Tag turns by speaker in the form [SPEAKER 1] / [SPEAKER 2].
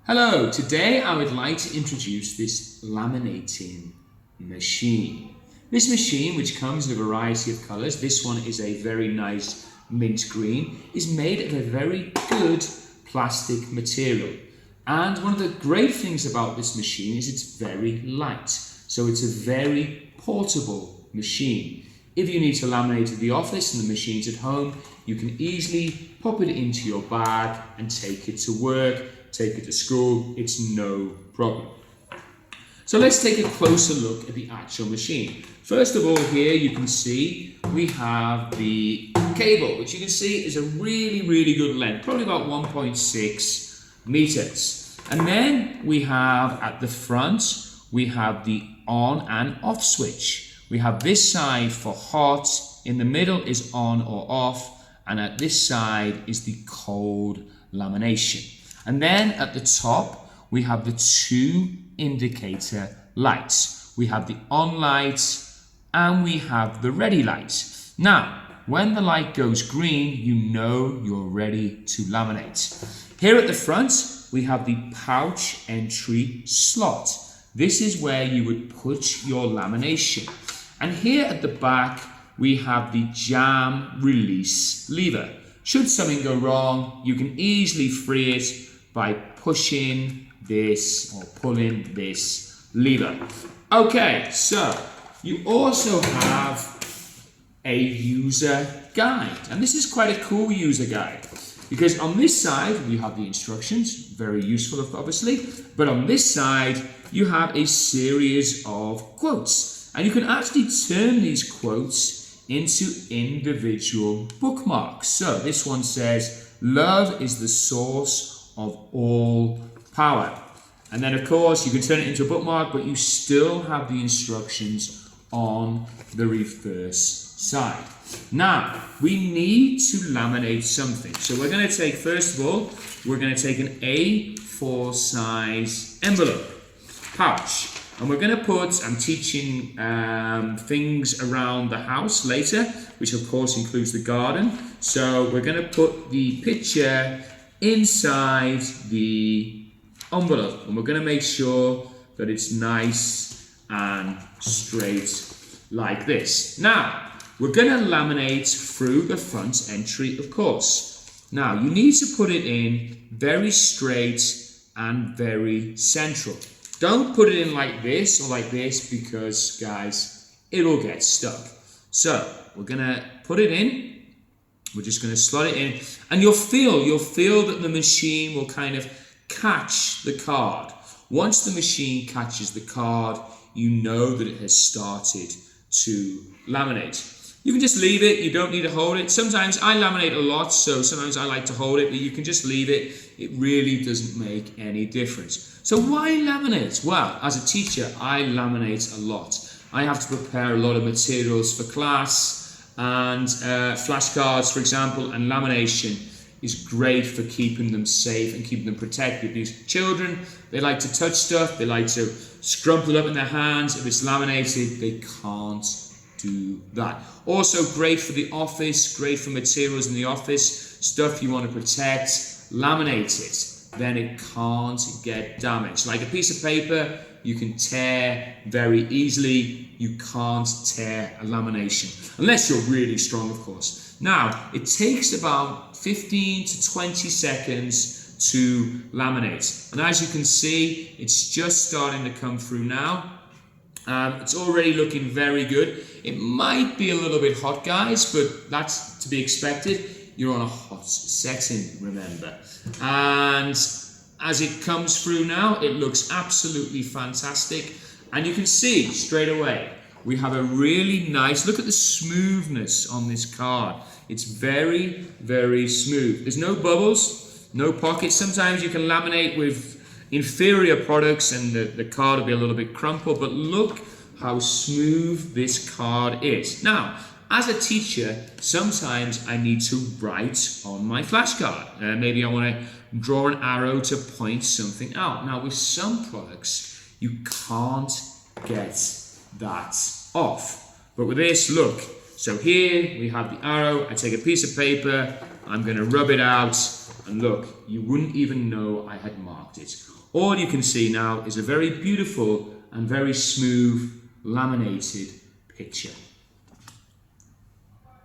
[SPEAKER 1] Hello, today I would like to introduce this laminating machine. This machine, which comes in a variety of colours, this one is a very nice mint green, is made of a very good plastic material. And one of the great things about this machine is it's very light. So it's a very portable machine. If you need to laminate at the office and the machine's at home, you can easily pop it into your bag and take it to work. Take it to school, it's no problem. So let's take a closer look at the actual machine. First of all, here you can see we have the cable, which you can see is a really good length, probably about 1.6 meters. And then we have at the front, we have the on and off switch. We have this side for hot, in the middle is on or off, and at this side is the cold lamination. And then at the top, we have the two indicator lights. We have the on light and we have the ready light. Now, when the light goes green, you know you're ready to laminate. Here at the front, we have the pouch entry slot. This is where you would put your lamination. And here at the back, we have the jam release lever. Should something go wrong, you can easily free it by pushing this or pulling this lever. Okay, so you also have a user guide, and this is quite a cool user guide because on this side we have the instructions, very useful obviously, but on this side you have a series of quotes, and you can actually turn these quotes into individual bookmarks. So this one says, "Love is the source of all power." And then of course you can turn it into a bookmark, but you still have the instructions on the reverse side. Now we need to laminate something, so we're going to take, first of all, we're going to take an A4 size envelope pouch, and we're going to put, I'm teaching things around the house later, which of course includes the garden, so we're going to put the picture inside the envelope, and we're going to make sure that it's nice and straight like this. Now we're going to laminate through the front entry, of course. Now you need to put it in very straight and very central. Don't put it in like this or like this, because guys, it'll get stuck. So we're going to put it in. We're just going to slot it in, and you'll feel that the machine will kind of catch the card. Once the machine catches the card, you know that it has started to laminate. You can just leave it, you don't need to hold it. Sometimes I laminate a lot, so sometimes I like to hold it, but you can just leave it. It really doesn't make any difference. So why laminate? Well, as a teacher, I laminate a lot. I have to prepare a lot of materials for class, and flashcards, for example, and lamination is great for keeping them safe and keeping them protected. These children, they like to touch stuff, they like to scrumple it up in their hands. If it's laminated, they can't do that. Also great for the office, great for materials in the office, stuff you want to protect, laminate it, then it can't get damaged. Like a piece of paper, you can tear very easily. You can't tear a lamination, unless you're really strong, of course. Now, it takes about 15 to 20 seconds to laminate. And as you can see, it's just starting to come through now. It's already looking very good. It might be a little bit hot, guys, but that's to be expected. You're on a hot setting, remember. And as it comes through now, it looks absolutely fantastic. And you can see straight away, we have a really nice, look at the smoothness on this card. It's very smooth. There's no bubbles, no pockets. Sometimes you can laminate with inferior products and the card will be a little bit crumpled, but look how smooth this card is. Now, as a teacher, sometimes I need to write on my flashcard. Maybe I want to draw an arrow to point something out. Now, with some products, you can't get that off. But with this, look. So here we have the arrow. I take a piece of paper, I'm going to rub it out, and look, you wouldn't even know I had marked it. All you can see now is a very beautiful and very smooth laminated picture.